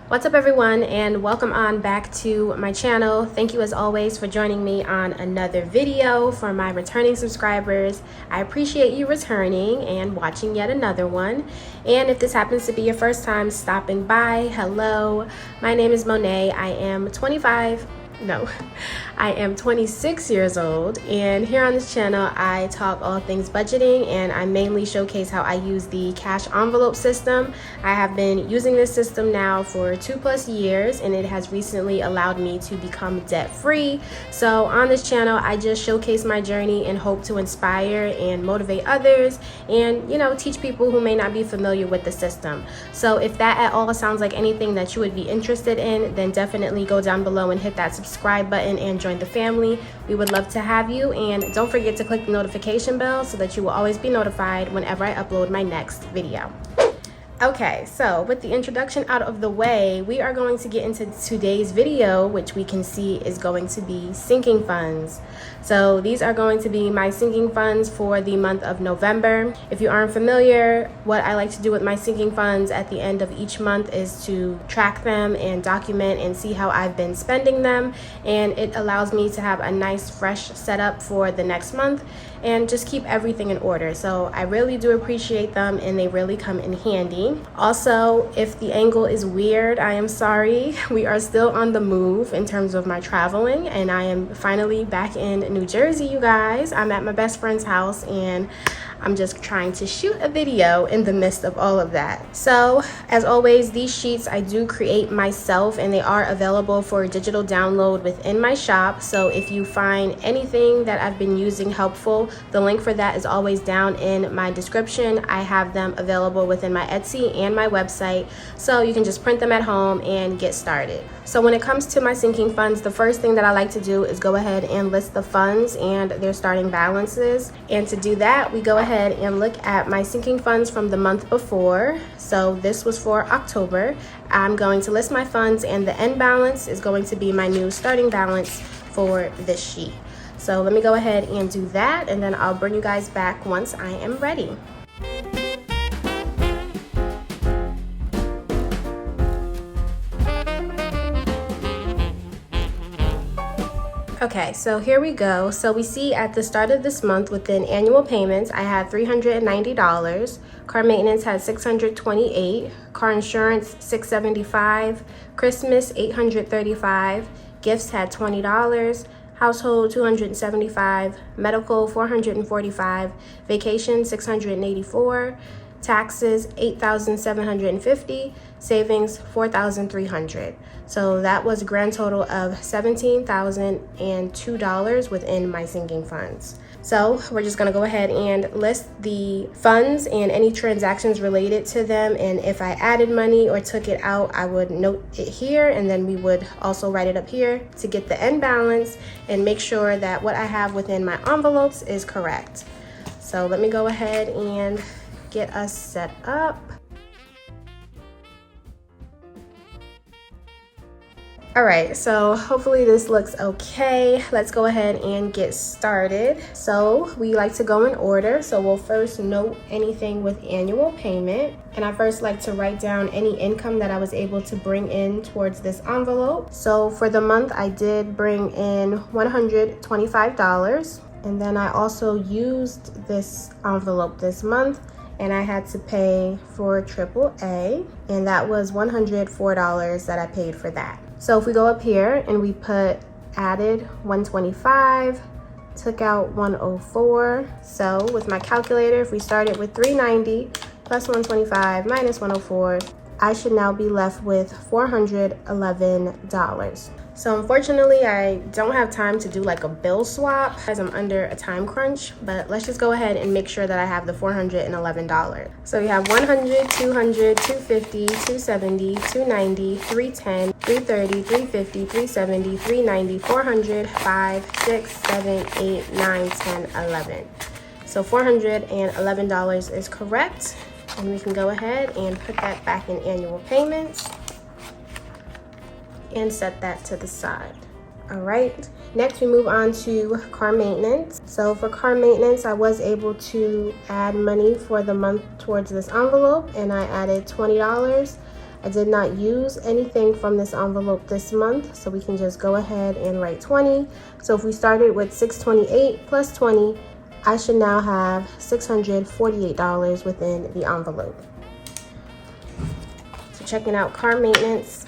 What's up everyone, and welcome on back to my channel. Thank you as always for joining me on another video. For my returning subscribers, I appreciate you returning and watching yet another one. And if this happens to be your first time stopping by, hello, my name is Monet. I am 26 years old, and here on this channel I talk all things budgeting, and I mainly showcase how I use the cash envelope system. I have been using this system now for 2+ years, and it has recently allowed me to become debt free. So on this channel I just showcase my journey and hope to inspire and motivate others, and teach people who may not be familiar with the system. So if that at all sounds like anything that you would be interested in, then definitely go down below and hit that subscribe button and join the family. We would love to have you, and don't forget to click the notification bell so that you will always be notified whenever I upload my next video. Okay, so with the introduction out of the way, we are going to get into today's video, which we can see is going to be sinking funds. So these are going to be my sinking funds for the month of November. If you aren't familiar, what I like to do with my sinking funds at the end of each month is to track them and document and see how I've been spending them. And it allows me to have a nice fresh setup for the next month and just keep everything in order. So I really do appreciate them, and they really come in handy. Also, if the angle is weird, I am sorry. We are still on the move in terms of my traveling, and I am finally back in New Jersey, you guys. I'm at my best friend's house, and I'm just trying to shoot a video in the midst of all of that. So as always, these sheets I do create myself, and they are available for digital download within my shop. So if you find anything that I've been using helpful, the link for that is always down in my description. I have them available within my Etsy and my website, so you can just print them at home and get started. So when it comes to my sinking funds, the first thing that I like to do is go ahead and list the funds and their starting balances. And to do that, we go ahead and look at my sinking funds from the month before. So this was for October. I'm going to list my funds, and the end balance is going to be my new starting balance for this sheet. So let me go ahead and do that, and then I'll bring you guys back once I am ready. Okay, so here we go. So we see at the start of this month, within annual payments, I had $390. Car maintenance had $628. Car insurance $675. Christmas $835. Gifts had $20. Household $275. Medical $445. Vacation $684. Taxes $8,750. Savings $4,300. So that was a grand total of $17,002 within my sinking funds. So we're just gonna go ahead and list the funds and any transactions related to them, and if I added money or took it out, I would note it here, and then we would also write it up here to get the end balance and make sure that what I have within my envelopes is correct. So let me go ahead and get us set up. All right, so hopefully this looks okay. Let's go ahead and get started. So we like to go in order. So we'll first note anything with annual payment. And I first like to write down any income that I was able to bring in towards this envelope. So for the month, I did bring in $125. And then I also used this envelope this month, and I had to pay for AAA, and that was $104 that I paid for that. So if we go up here and we put added 125, took out 104. So with my calculator, if we started with 390 plus 125 minus 104, I should now be left with $411. So unfortunately, I don't have time to do like a bill swap as I'm under a time crunch, but let's just go ahead and make sure that I have the $411. So we have 100, 200, 250, 270, 290, 310, 330, 350, 370, 390, 400, 5, 6, 7, 8, 9, 10, 11. So $411 is correct, and we can go ahead and put that back in annual payments and set that to the side. All right, next we move on to car maintenance. So for car maintenance, I was able to add money for the month towards this envelope, and I added $20. I did not use anything from this envelope this month, so we can just go ahead and write 20. So if we started with $628 plus 20, I should now have $648 within the envelope. So checking out car maintenance,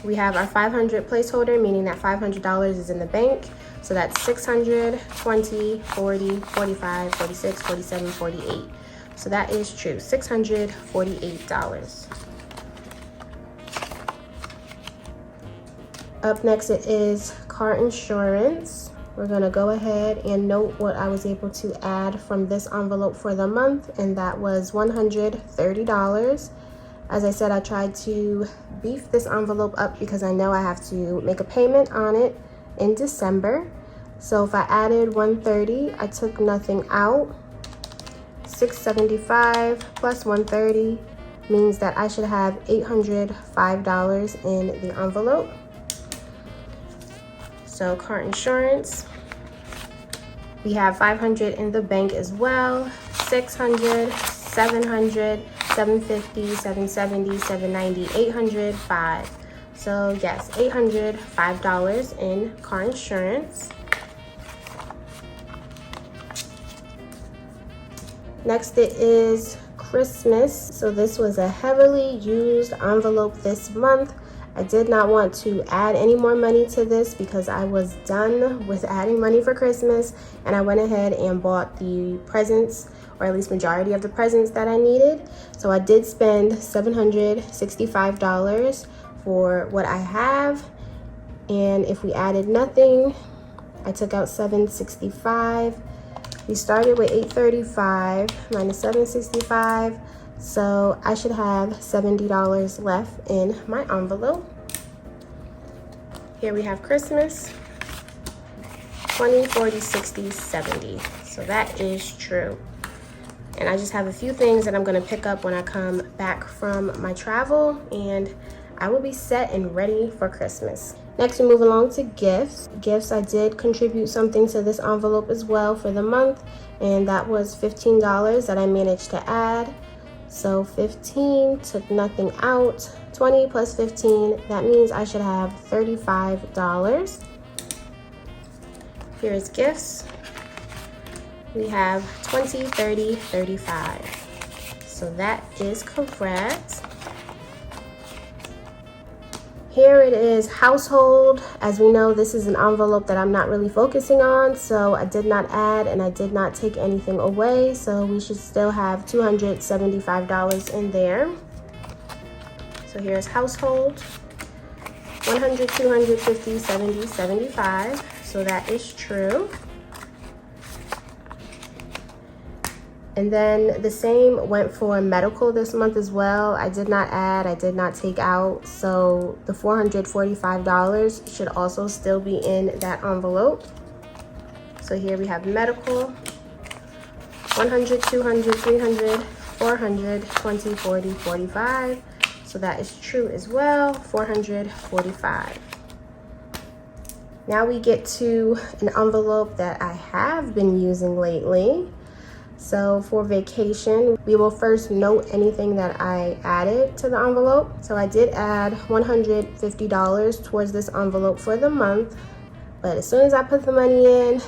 we have our 500 placeholder, meaning that $500 is in the bank. So that's 600, 20, 40, 45, 46, 47, 48. So that is true, $648. Up next, it is car insurance. We're gonna go ahead and note what I was able to add from this envelope for the month, and that was $130. As I said, I tried to beef this envelope up because I know I have to make a payment on it in December. So if I added $130, I took nothing out. $675 plus $130 means that I should have $805 in the envelope. So car insurance, we have $500 in the bank as well. $600, $700, $750, $770, $790, $800, $5. So yes, $805 in car insurance. Next, it is Christmas. So this was a heavily used envelope this month. I did not want to add any more money to this because I was done with adding money for Christmas, and I went ahead and bought the presents, or at least majority of the presents that I needed. So I did spend $765 for what I have, and if we added nothing, I took out $765. We started with $835 minus $765, so I should have $70 left in my envelope. Here we have Christmas, 20, 40, 60, 70. So that is true. And I just have a few things that I'm gonna pick up when I come back from my travel, and I will be set and ready for Christmas. Next, we move along to gifts. Gifts, I did contribute something to this envelope as well for the month, and that was $15 that I managed to add. So 15, took nothing out. 20 plus 15, that means I should have $35. Here's gifts. We have 20, 30, 35. So that is correct. Here it is household. As we know, this is an envelope that I'm not really focusing on, so I did not add and I did not take anything away, so we should still have $275 in there. So here's household, 100, 250, 70, 75. So that is true. And then the same went for medical this month as well. I did not add, I did not take out. So the $445 should also still be in that envelope. So here we have medical, 100, 200, 300, 400, 20, 40, 45. So that is true as well, 445. Now we get to an envelope that I have been using lately. So for vacation, we will first note anything that I added to the envelope. So I did add $150 towards this envelope for the month, but as soon as I put the money in,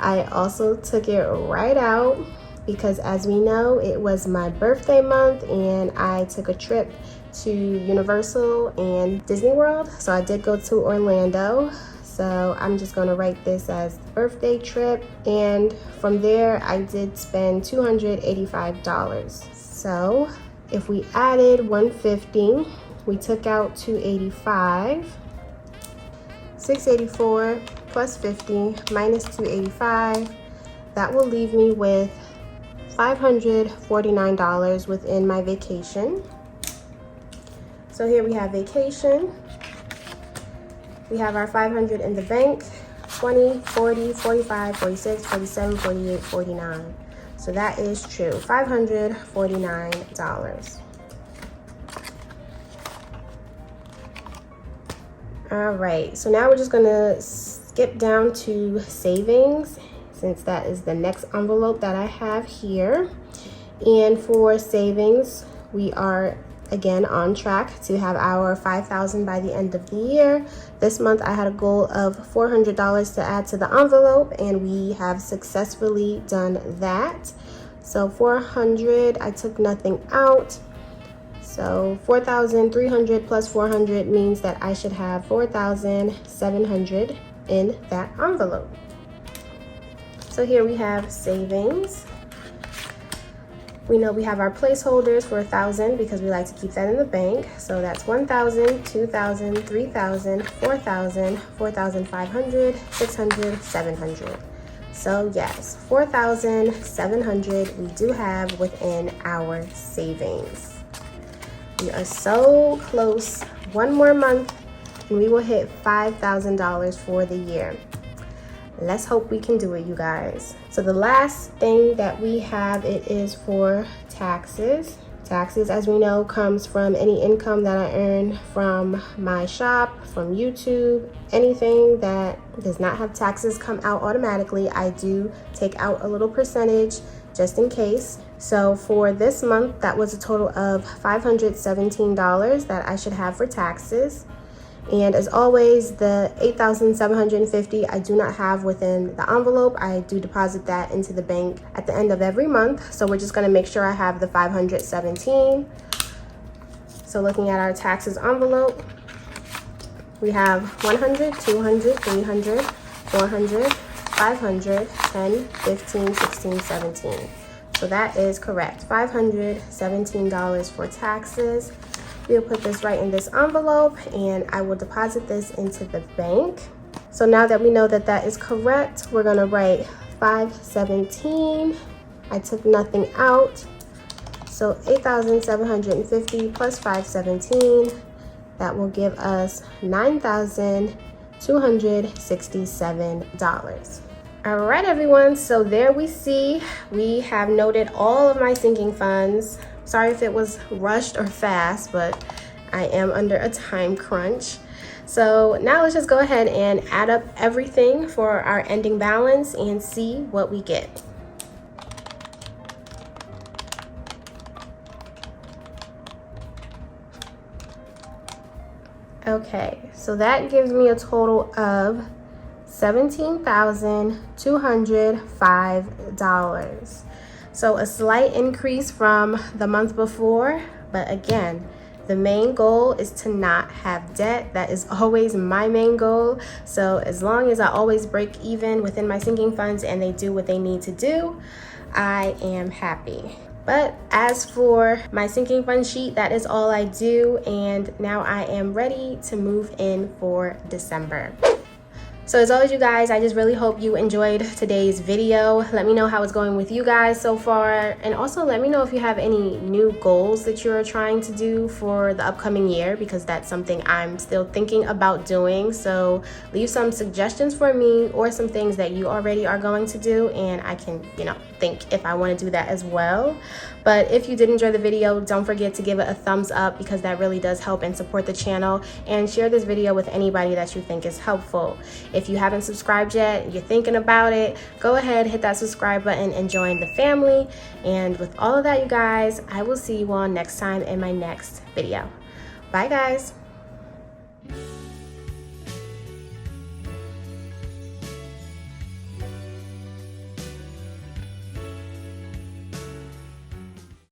I also took it right out because, as we know, it was my birthday month and I took a trip to Universal and Disney World. So I did go to Orlando. So I'm just gonna write this as the birthday trip. And from there, I did spend $285. So if we added $150, we took out $285. 684 plus 50 minus 285. That will leave me with $549 within my vacation. So here we have vacation. We have our 500 in the bank, 20, 40, 45, 46, 47, 48, 49. So that is true, $549. All right, so now we're just gonna skip down to savings, since that is the next envelope that I have here. And for savings, we are again on track to have our 5,000 by the end of the year. This month I had a goal of $400 to add to the envelope, and we have successfully done that. So 400, I took nothing out. So 4,300 plus 400 means that I should have 4,700 in that envelope. So here we have savings. We know we have our placeholders for 1,000 because we like to keep that in the bank. So that's 1,000, 2,000, 3,000, 4,000, 4,500, 600, 700. So yes, 4,700 we do have within our savings. We are so close. One more month and we will hit $5,000 for the year. Let's hope we can do it, you guys. So the last thing that we have, it is for taxes. Taxes, as we know, comes from any income that I earn from my shop, from YouTube. Anything that does not have taxes come out automatically. I do take out a little percentage just in case. So for this month, that was a total of $517 that I should have for taxes. And as always, the $8,750 I do not have within the envelope. I do deposit that into the bank at the end of every month. So we're just going to make sure I have the 517. So looking at our taxes envelope, we have 100, 200, 300, 400, 500, 10, 15, 16, 17. So that is correct. $517 for taxes. We'll put this right in this envelope and I will deposit this into the bank. So now that we know that that is correct, we're gonna write 517. I took nothing out. So 8,750 plus 517, that will give us $9,267. All right, everyone, so there we see, we have noted all of my sinking funds. Sorry if it was rushed or fast, but I am under a time crunch. So now let's just go ahead and add up everything for our ending balance and see what we get. Okay, so that gives me a total of $17,205. So a slight increase from the month before, but again, the main goal is to not have debt. That is always my main goal. So as long as I always break even within my sinking funds and they do what they need to do, I am happy. But as for my sinking fund sheet, that is all I do. And now I am ready to move in for December. So as always, you guys, I just really hope you enjoyed today's video. Let me know how it's going with you guys so far. And also let me know if you have any new goals that you're trying to do for the upcoming year, because that's something I'm still thinking about doing. So leave some suggestions for me or some things that you already are going to do, and I can, think if I want to do that as well. But if you did enjoy the video, don't forget to give it a thumbs up, because that really does help and support the channel, and share this video with anybody that you think is helpful. If you haven't subscribed yet, you're thinking about it, go ahead, hit that subscribe button and join the family. And with all of that, you guys, I will see you all next time in my next video. Bye, guys.